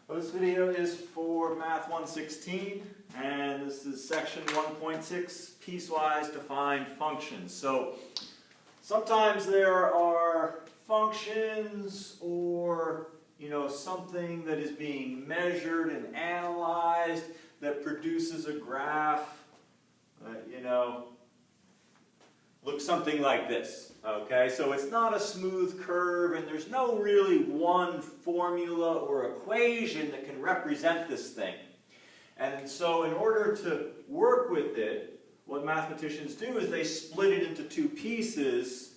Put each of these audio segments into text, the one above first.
Well, this video is for Math 116, and this is section 1.6, piecewise defined functions. So sometimes there are functions or something that is being measured and analyzed that produces a graph that looks something like this. Okay, so it's not a smooth curve, and there's no really one formula or equation that can represent this thing. And so in order to work with it, what mathematicians do is they split it into two pieces,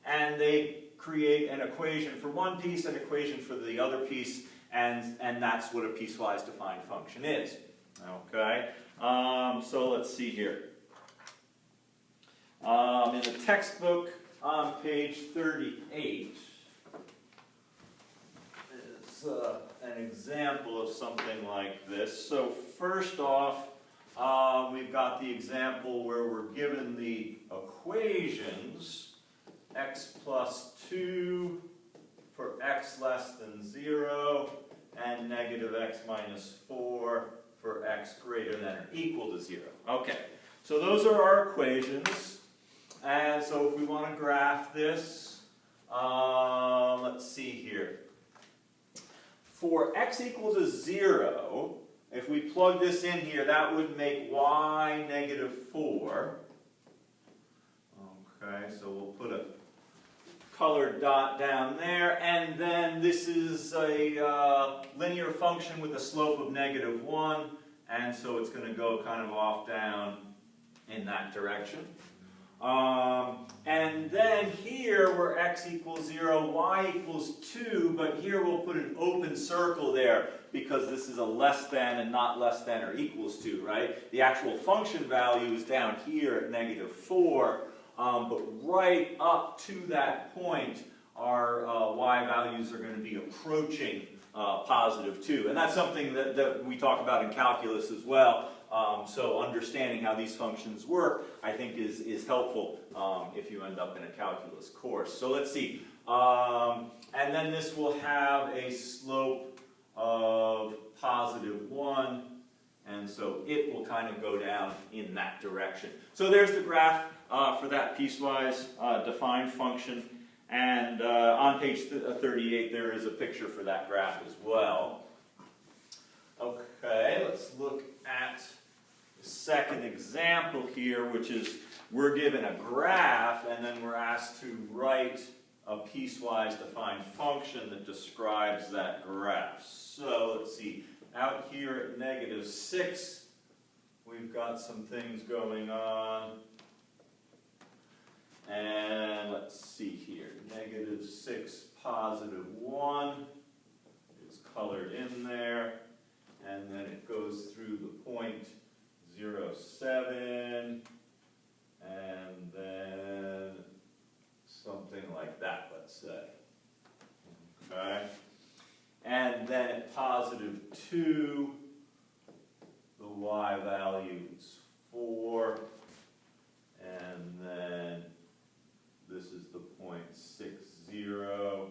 and they create an equation for one piece, an equation for the other piece, and that's what a piecewise defined function is. Okay, so let's see here. In the textbook on page 38 is an example of something like this. So first off, we've got the example where we're given the equations x plus 2 for x less than 0 and negative x minus 4 for x greater than or equal to 0. Okay, so those are our equations. And so if we want to graph this, let's see here. For x equal to 0, if we plug this in here, that would make y negative 4. Okay, so we'll put a colored dot down there, and then this is a linear function with a slope of negative 1, and so it's going to go kind of off down in that direction. And then here where x equals 0, y equals 2, but here we'll put an open circle there because this is a less than and not less than or equals to, right? The actual function value is down here at negative 4, but right up to that point our y values are going to be approaching positive 2. And that's something that we talk about in calculus as well. So understanding how these functions work, I think, is helpful if you end up in a calculus course. So let's see. And then this will have a slope of positive 1, and so it will kind of go down in that direction. So there's the graph for that piecewise defined function. And on page 38 there is a picture for that graph as well. Okay, let's look at the second example here, which is we're given a graph and then we're asked to write a piecewise defined function that describes that graph. So let's see, out here at negative 6 we've got some things going on. And let's see here, negative 6, positive 1 is colored in there, and then it goes through the point 0, 7, and then something like that, let's say. Okay? And then at positive 2, the y value is 4, and then this is the point 6, 0,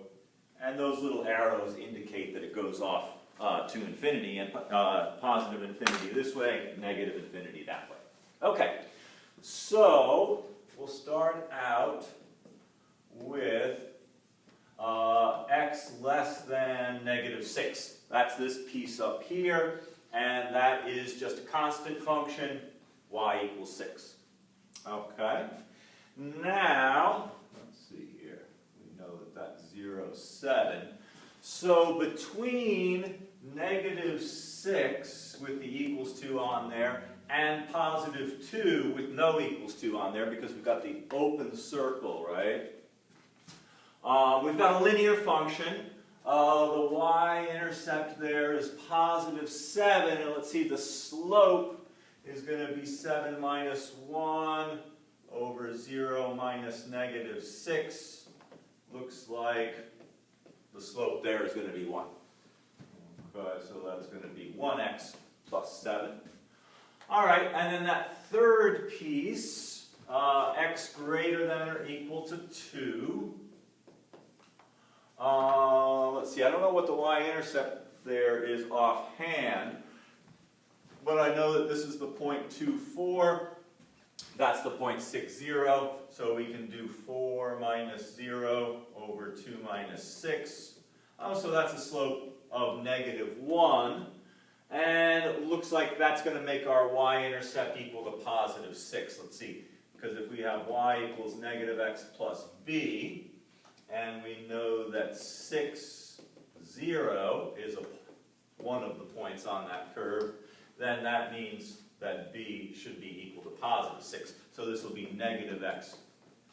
and those little arrows indicate that it goes off to infinity, and positive infinity this way, negative infinity that way. Okay, so we'll start out with x less than negative 6. That's this piece up here, and that is just a constant function, y equals 6. Okay. Now, let's see here, we know that that's 0, 7. So between negative 6 with the equals 2 on there and positive 2 with no equals 2 on there, because we've got the open circle, right? We've got a linear function. The y-intercept there is positive 7, and let's see, the slope is going to be 7 minus 1 over 0 minus negative 6. Looks like the slope there is going to be 1. Okay, so that's going to be 1x plus 7. All right, and then that third piece, x greater than or equal to 2. Let's see, I don't know what the y-intercept there is offhand, but I know that this is the 0.24, that's the 0.60, so we can do 4 minus 0 over 2 minus 6. So that's a slope of -1, and it looks like that's going to make our y-intercept equal to positive 6. Let's see, because if we have y equals negative x plus b, and we know that 6, 0 is one of the points on that curve, then that means that b should be equal to positive 6. So this will be negative x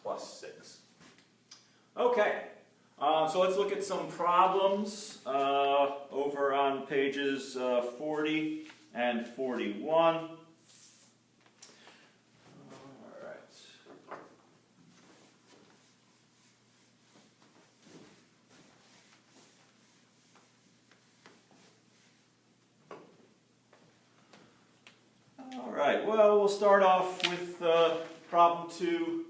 plus 6. Okay, so let's look at some problems over on pages 40 and 41. All right, well, we'll start off with problem 2.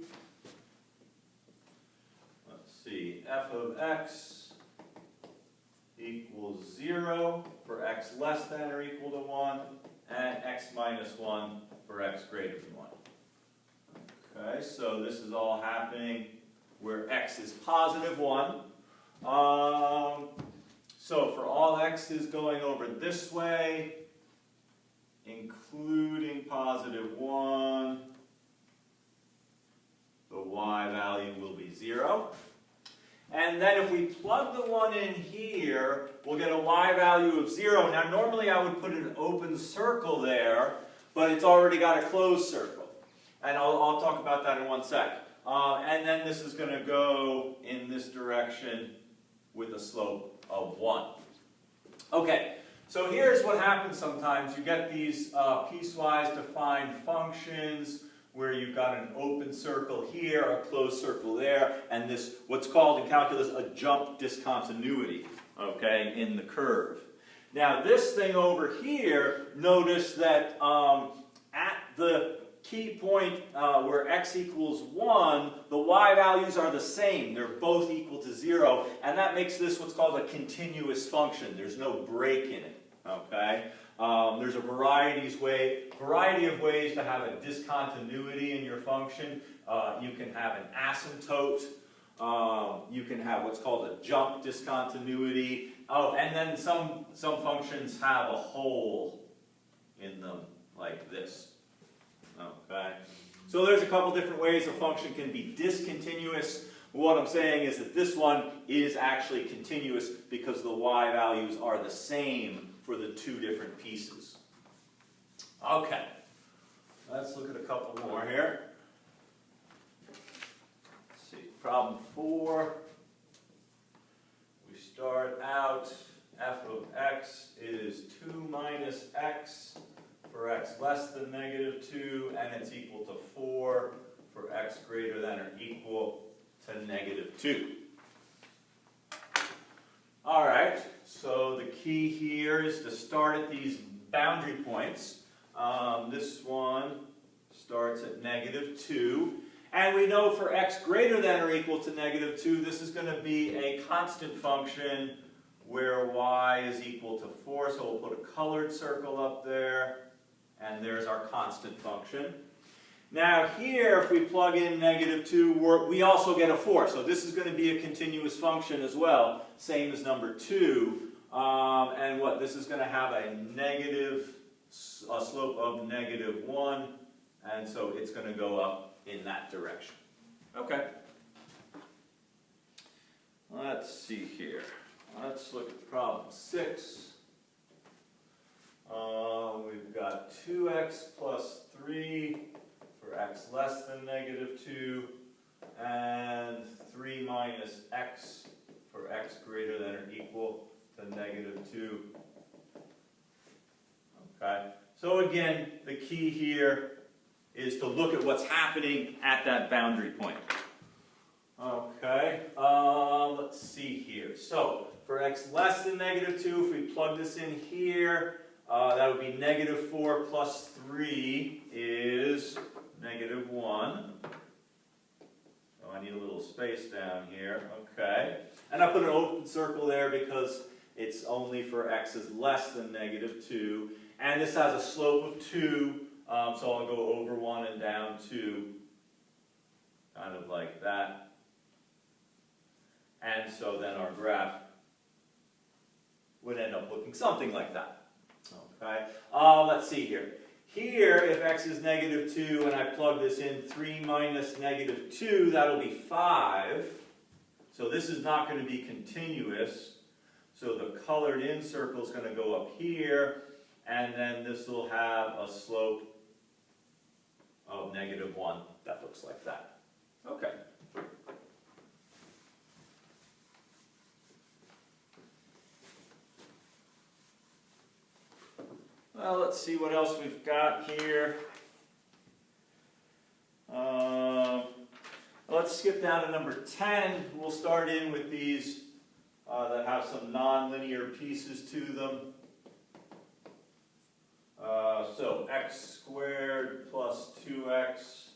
Let's see, f of x equals 0 for x less than or equal to 1, and x minus 1 for x greater than 1. Okay, so this is all happening where x is positive 1. So for all x is going over this way, including positive 1, the y value will be 0. And then if we plug the 1 in here, we'll get a y value of 0. Now normally I would put an open circle there, but it's already got a closed circle. And I'll talk about that in one sec. And then this is going to go in this direction with a slope of 1. Okay. So here's what happens sometimes. You get these piecewise defined functions where you've got an open circle here, a closed circle there, and this, what's called in calculus, a jump discontinuity, okay, in the curve. Now this thing over here, notice that at the key point where x equals 1, the y values are the same. They're both equal to 0, and that makes this what's called a continuous function. There's no break in it. Okay, there's a variety of ways to have a discontinuity in your function. You can have an asymptote. You can have what's called a jump discontinuity. Oh, and then some functions have a hole in them like this. Okay, so there's a couple different ways a function can be discontinuous. What I'm saying is that this one is actually continuous because the y values are the same for the two different pieces. Okay, let's look at a couple more here. Let's see, problem 4. We start out, f of x is 2 minus x for x less than -2, and it's equal to 4 for x greater than or equal to -2. All right, so the key here is to start at these boundary points. This one starts at -2. And we know for x greater than or equal to -2, this is going to be a constant function where y is equal to 4. So we'll put a colored circle up there, and there's our constant function. Now here, if we plug in -2, we also get a 4. So this is going to be a continuous function as well, same as number 2. And what? This is going to have a slope of -1, and so it's going to go up in that direction. Okay. Let's see here. Let's look at problem 6. We've got 2x plus 3 for x less than -2, and 3 minus x for x greater than or equal to -2. Okay, so again, the key here is to look at what's happening at that boundary point. Okay, let's see here. So for x less than -2, if we plug this in here, that would be -4 plus 3 is -1. So I need a little space down here. Okay, and I put an open circle there because It's only for x is less than negative 2. And this has a slope of 2, so I'll go over 1 and down 2, kind of like that. And so then our graph would end up looking something like that. Okay, let's see here. Here, if x is negative 2 and I plug this in, 3 minus negative 2, that'll be 5. So this is not going to be continuous. So the colored in circle is going to go up here, and then this will have a slope of negative 1 that looks like that. Okay. Well, let's see what else we've got here. Let's skip down to number 10. We'll start in with these that have some nonlinear pieces to them. So x squared plus 2x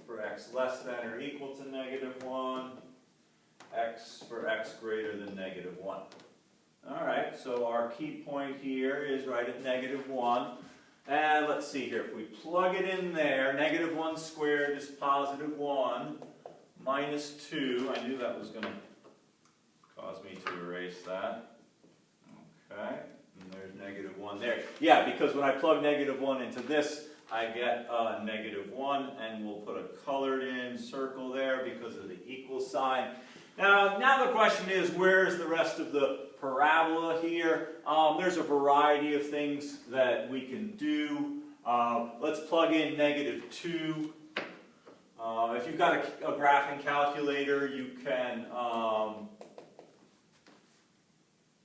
for x less than or equal to negative 1, x for x greater than negative 1. All right, so our key point here is right at negative 1. And let's see here, if we plug it in there, negative 1 squared is positive 1, minus 2. I knew that was going to cause me to erase that. Okay, and there's negative 1 there. Yeah, because when I plug negative 1 into this, I get negative 1, and we'll put a colored in circle there because of the equal sign. Now the question is, where is the rest of the parabola here? There's a variety of things that we can do. Let's plug in negative 2. If you've got a graphing calculator, you can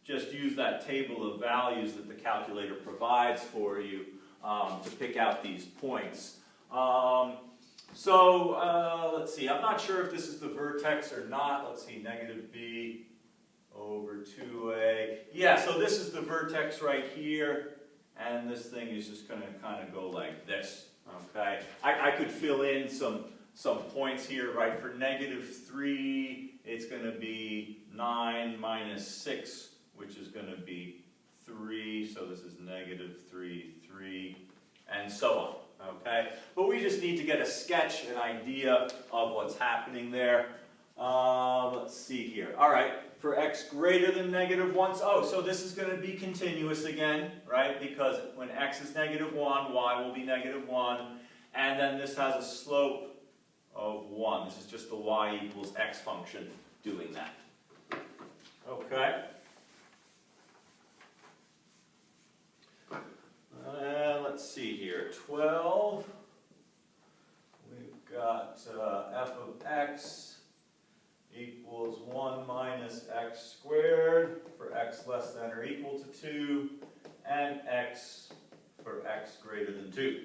just use that table of values that the calculator provides for you to pick out these points. Let's see, I'm not sure if this is the vertex or not. Let's see, negative b over 2a. Yeah, so this is the vertex right here, and this thing is just going to kind of go like this. Okay, I could fill in some points here, right? For negative 3, it's going to be 9 minus 6, which is going to be 3. So this is negative 3, 3, and so on. Okay, but we just need to get a sketch, an idea of what's happening there. Let's see here. All right, for x greater than negative 1, so this is going to be continuous again, right? Because when x is negative 1, y will be negative 1. And then this has a slope of 1. This is just the y equals x function doing that. Okay. Let's see here. 12. We've got f of x equals 1 minus x squared for x less than or equal to 2, and x for x greater than 2.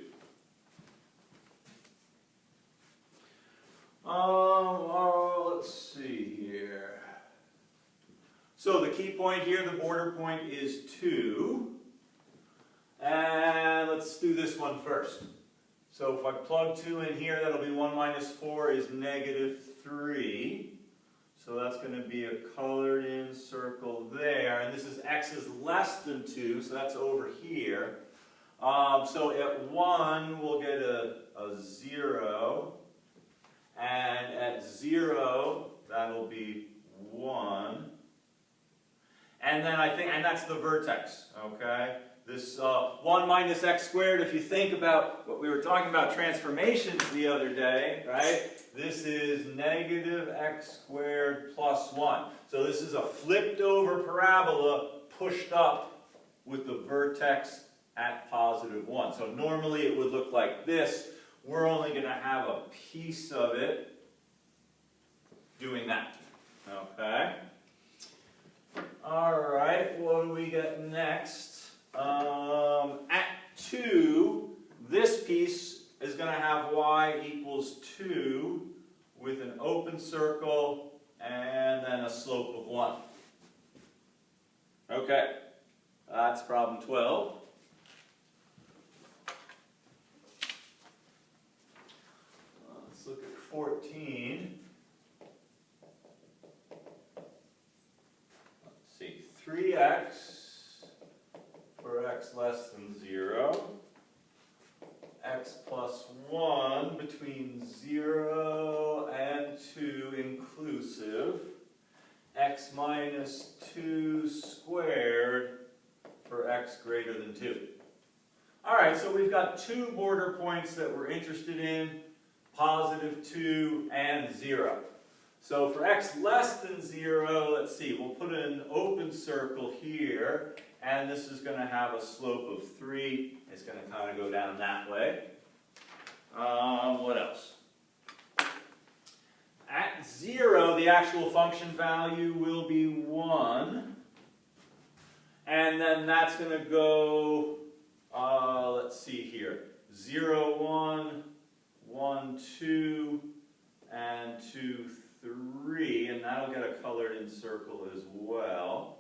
Let's see here. So the key point here, the border point, is 2. And let's do this one first. So if I plug 2 in here, that'll be 1 minus 4 is negative 3. So that's going to be a colored in circle there. And this is x is less than 2, so that's over here. So at 1, we'll get a 0. And at 0, that'll be 1. And then and that's the vertex, okay? This 1 minus x squared, if you think about what we were talking about transformations the other day, right? This is negative x squared plus 1. So this is a flipped over parabola pushed up with the vertex at positive 1. So normally it would look like this. We're only going to have a piece of it doing that. Okay? All right, what do we get next? At 2, this piece is going to have y equals 2 with an open circle and then a slope of 1. Okay, that's problem 12. Let's look at 14. Let's see, 3x for x less than 0, x plus 1 between 0 and 2 inclusive, x minus 2 squared for x greater than 2. All right, so we've got two border points that we're interested in, positive 2 and 0. So for x less than 0, let's see, we'll put an open circle here, and this is going to have a slope of 3. It's going to kind of go down that way. What else? At 0, the actual function value will be 1. And then that's going to go, let's see here, 0, 1, 1, 2, and 2, 3. And that'll get a colored in circle as well,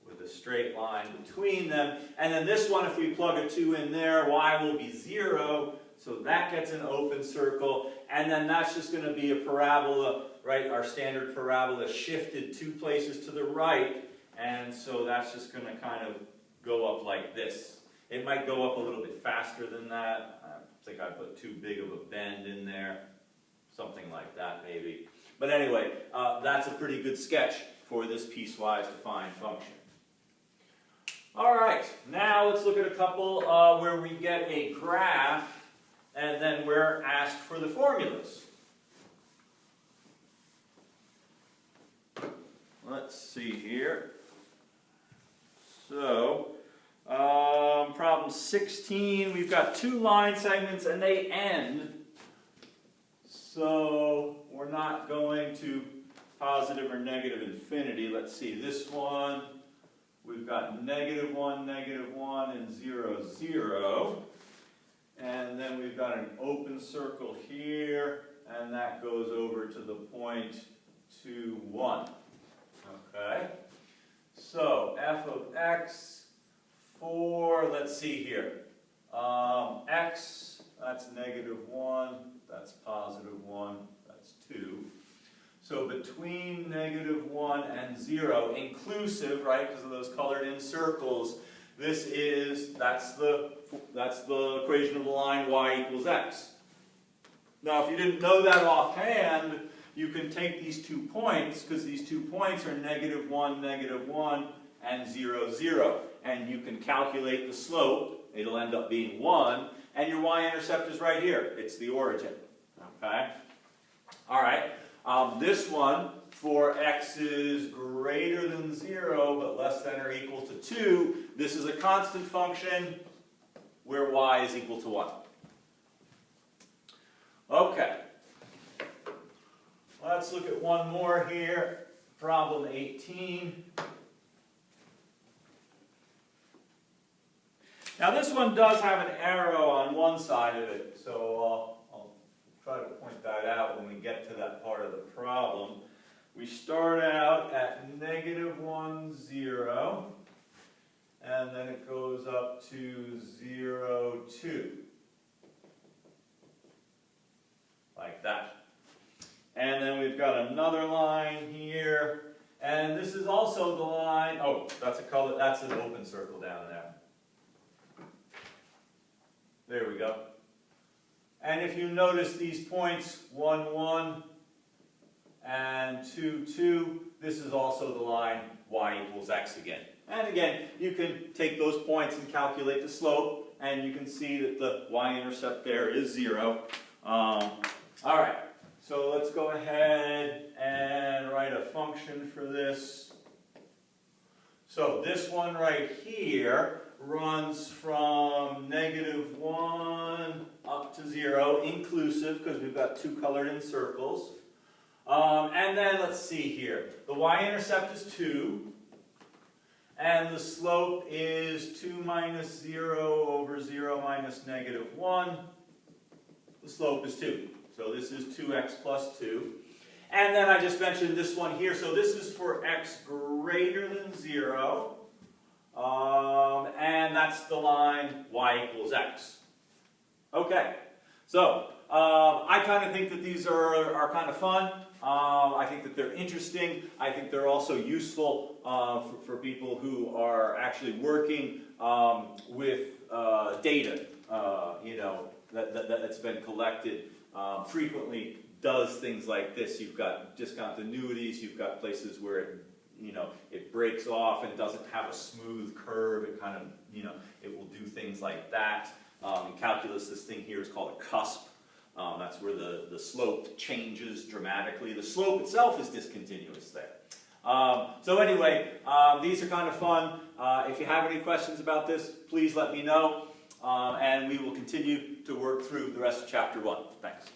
with a straight line between them. And then this one, if we plug a 2 in there, y will be 0. So that gets an open circle. And then that's just going to be a parabola, right? Our standard parabola shifted 2 places to the right. And so that's just going to kind of go up like this. It might go up a little bit faster than that. I think I put too big of a bend in there. Something like that, maybe. But anyway, that's a pretty good sketch for this piecewise defined function. All right, now let's look at a couple where we get a graph and then we're asked for the formulas. Let's see here. So, problem 16, we've got 2 line segments and they end. So we're not going to positive or negative infinity. Let's see, this one, we've got -1, -1, and 0, 0. And then we've got an open circle here, and that goes over to the point 2, 1. Okay? So f of x for, let's see here, x, that's -1, that's +1, that's 2. So between -1 and 0, inclusive, right, because of those colored in circles, that's the equation of the line y equals x. Now if you didn't know that offhand, you can take these 2 points, because these 2 points are -1, -1, and 0, 0. And you can calculate the slope. It'll end up being 1. And your y-intercept is right here. It's the origin. Okay? All right. This one, for x is greater than 0, but less than or equal to 2, this is a constant function where y is equal to 1. Okay. Let's look at one more here. Problem 18. Now this one does have an arrow on one side of it, so I'll try to point that out when we get to that part of the problem. We start out at -1, 0, and then it goes up to 0, 2. Like that. And then we've got another line here, and this is also the line, oh, that's an open circle down there. There we go. And if you notice these points, 1, 1, and 2, 2, this is also the line y equals x again. And again, you can take those points and calculate the slope, and you can see that the y-intercept there is 0. All right, so let's go ahead and write a function for this. So this one right here runs from -1 up to 0, inclusive, because we've got 2 colored in circles. And then let's see here. The y-intercept is 2, and the slope is 2 minus 0 over 0 minus -1. The slope is 2. So this is 2x plus 2. And then I just mentioned this one here. So this is for x greater than 0. And that's the line y equals x. Okay. So I kind of think that these are kind of fun. I think that they're interesting. I think they're also useful for people who are actually working with data, you know, that's been collected frequently. Does things like this. You've got discontinuities. You've got places where it breaks off and doesn't have a smooth curve. It kind of, it will do things like that. In calculus, this thing here is called a cusp. That's where the slope changes dramatically. The slope itself is discontinuous there. So anyway, these are kind of fun. If you have any questions about this, please let me know. And we will continue to work through the rest of Chapter 1. Thanks.